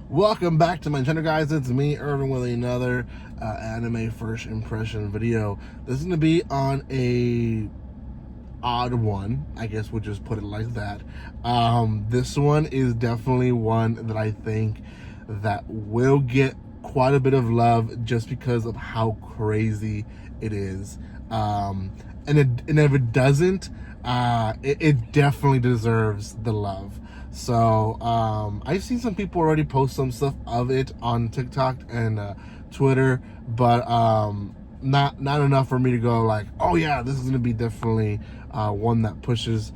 Welcome back to my channel, guys. It's me, Irvin, with another anime first impression video. This is going to be on a odd one, I guess we'll just put it like that. This one is definitely one that I think that will get quite a bit of love just because of how crazy it is. And if it doesn't, it definitely deserves the love. So I've seen some people already post some stuff of it on TikTok and Twitter, but not enough for me to go like, oh yeah, this is gonna be definitely one that pushes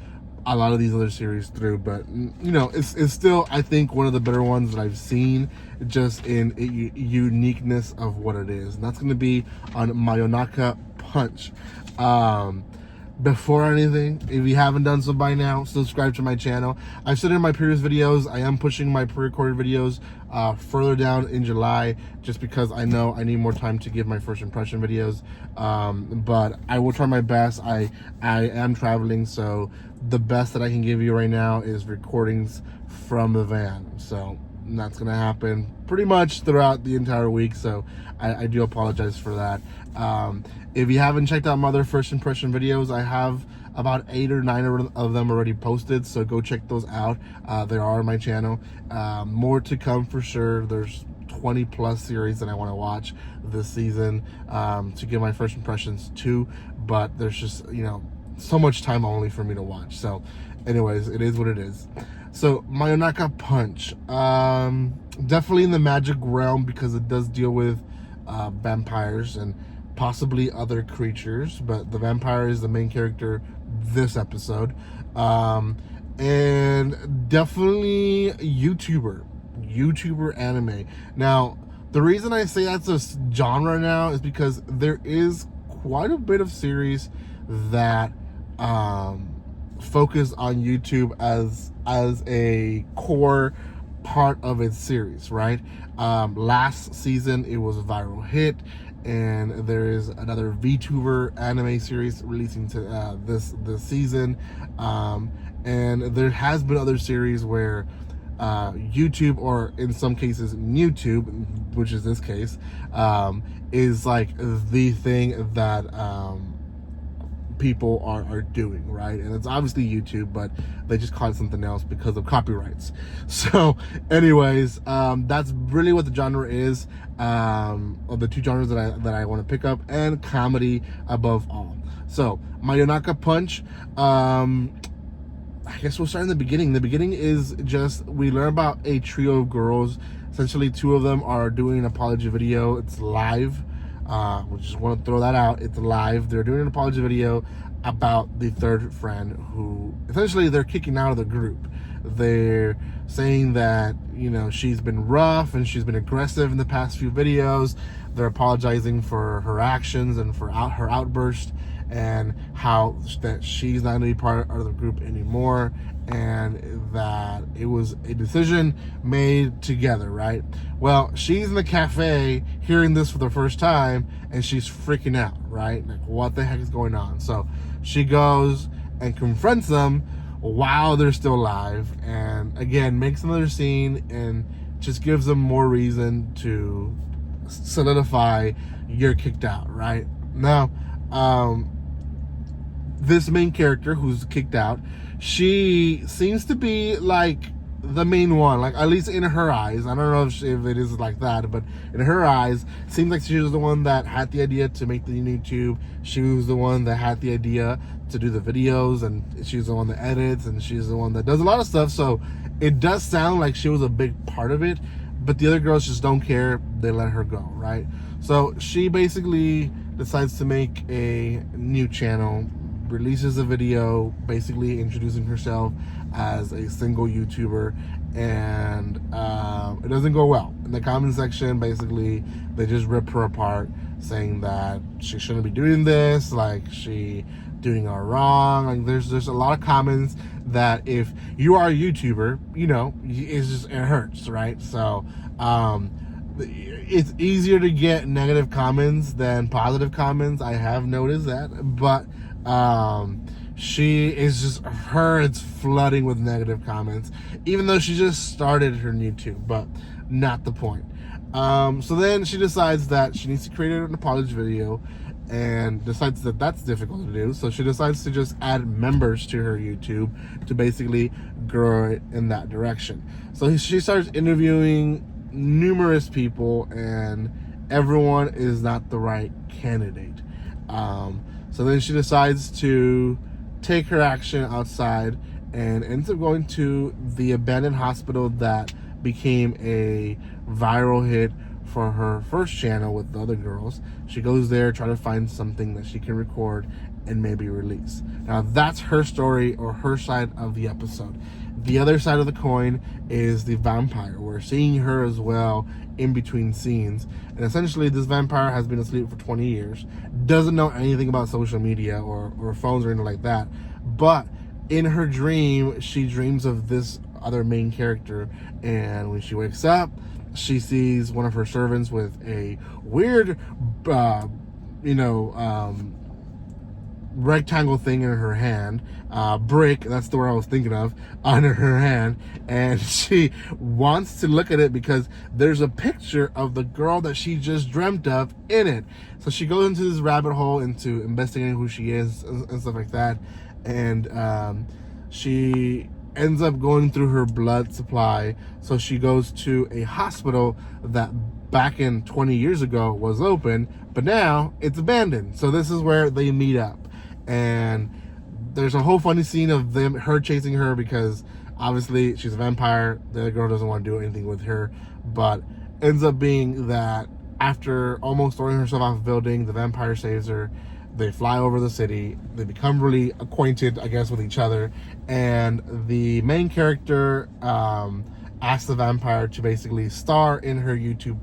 a lot of these other series through. But you know, it's still, I think, one of the better ones that I've seen, just in uniqueness of what it is, and that's gonna be on Mayonaka Punch. Before anything, if you haven't done so by now, subscribe to my channel. I've said in my previous videos, I am pushing my pre-recorded videos further down in July, just because I know I need more time to give my first impression videos. But I will try my best. I am traveling, so the best that I can give you right now is recordings from the van. So that's gonna happen pretty much throughout the entire week, so I do apologize for that. If you haven't checked out my other first impression videos, I have about 8 or 9 of them already posted, so go check those out. They are on my channel. More to come for sure. There's 20 plus series that I want to watch this season to give my first impressions to, but there's just, you know, so much time only for me to watch. So anyways, it is what it is. So Mayonaka Punch, definitely in the magic realm, because it does deal with vampires and possibly other creatures, but the vampire is the main character this episode. And definitely YouTuber anime. Now, the reason I say that's a genre now is because there is quite a bit of series that focus on YouTube as a core part of its series, right? Last season it was a viral hit, and there is another VTuber anime series releasing to this season, and there has been other series where YouTube, or in some cases YouTube, which is this case, is like the thing that people are doing, right? And it's obviously YouTube, but they just call it something else because of copyrights. So anyways, that's really what the genre is, of the two genres that I want to pick up, and comedy above all. So Mayonaka Punch, I guess we'll start in the beginning. The beginning is just, we learn about a trio of girls. Essentially 2 of them are doing an apology video. It's live. We just want to throw that out. It's live. They're doing an apology video about the third friend, who essentially they're kicking out of the group. They're saying that, you know, she's been rough and she's been aggressive in the past few videos. They're apologizing for her actions and for her outburst, and how that she's not going to be part of the group anymore, and that it was a decision made together, right? Well, she's in the cafe hearing this for the first time, and she's freaking out, right? Like, what the heck is going on? So she goes and confronts them while they're still alive, and again makes another scene and just gives them more reason to solidify, you're kicked out, right? Now, this main character who's kicked out, she seems to be like the main one, like at least in her eyes. I don't know if it is like that, but in her eyes, seems like she was the one that had the idea to make the YouTube. She was the one that had the idea to do the videos, and she's the one that edits, and she's the one that does a lot of stuff. So it does sound like she was a big part of it, but the other girls just don't care. They let her go, right? So she basically decides to make a new channel, releases a video basically introducing herself as a single YouTuber, and it doesn't go well. In the comment section, basically they just rip her apart, saying that she shouldn't be doing this, like she doing all wrong. Like there's a lot of comments that if you are a YouTuber, you know, it hurts, right? So it's easier to get negative comments than positive comments. I have noticed that, but she is just, it's flooding with negative comments, even though she just started her YouTube, but not the point. So then she decides that she needs to create an apology video, and decides that that's difficult to do. So she decides to just add members to her YouTube to basically grow it in that direction. So she starts interviewing numerous people, and everyone is not the right candidate. So then she decides to take her action outside and ends up going to the abandoned hospital that became a viral hit for her first channel with the other girls. She goes there, try to find something that she can record and maybe release. Now that's her story, or her side of the episode. The other side of the coin is the vampire. We're seeing her as well in between scenes. And essentially this vampire has been asleep for 20 years, doesn't know anything about social media or phones or anything like that. But in her dream, she dreams of this other main character, and when she wakes up, she sees one of her servants with a weird, rectangle thing in her hand, brick, that's the word I was thinking of, under her hand, and she wants to look at it because there's a picture of the girl that she just dreamt of in it. So she goes into this rabbit hole into investigating who she is and stuff like that, and she ends up going through her blood supply. So she goes to a hospital that back in 20 years ago was open, but now it's abandoned. So this is where they meet up, and there's a whole funny scene of her chasing her because obviously she's a vampire. The other girl doesn't want to do anything with her, but ends up being that after almost throwing herself off a building, the vampire saves her. They fly over the city. They become really acquainted, I guess, with each other. And the main character asks the vampire to basically star in her YouTube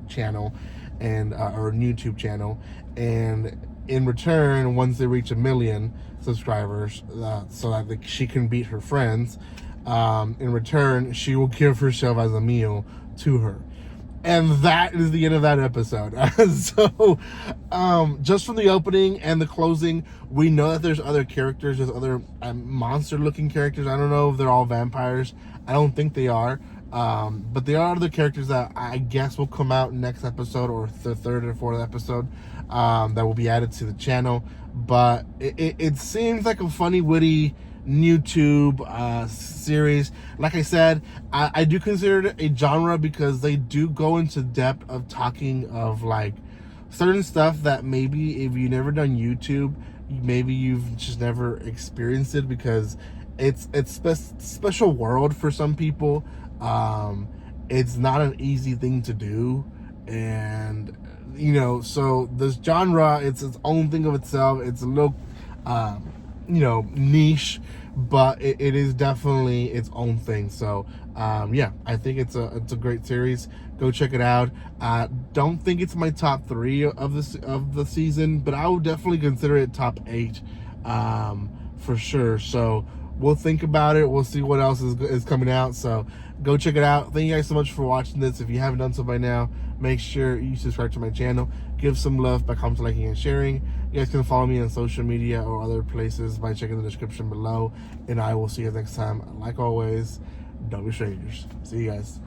channel, and or YouTube channel. And in return, once they reach 1 million subscribers, so that she can beat her friends, in return, she will give herself as a meal to her. And that is the end of that episode. So, just from the opening and the closing, we know that there's other characters, there's other monster-looking characters. I don't know if they're all vampires. I don't think they are. But there are other characters that I guess will come out next episode, or the third or fourth episode, that will be added to the channel. But it seems like a funny, witty YouTube series. Like I said, I do consider it a genre because they do go into depth of talking of like certain stuff that maybe if you've never done YouTube, maybe you've just never experienced it, because it's special world for some people. It's not an easy thing to do, and so this genre, it's its own thing of itself. It's a little niche, but it is definitely its own thing. So yeah, I think it's a great series. Go check it out. Don't think it's my top 3 of the season, but I would definitely consider it top 8 for sure. So we'll think about it. We'll see what else is coming out. So go check it out. Thank you guys so much for watching this. If you haven't done so by now, make sure you subscribe to my channel. Give some love by commenting, liking, and sharing. You guys can follow me on social media or other places by checking the description below. And I will see you next time. Like always, don't be strangers. See you guys.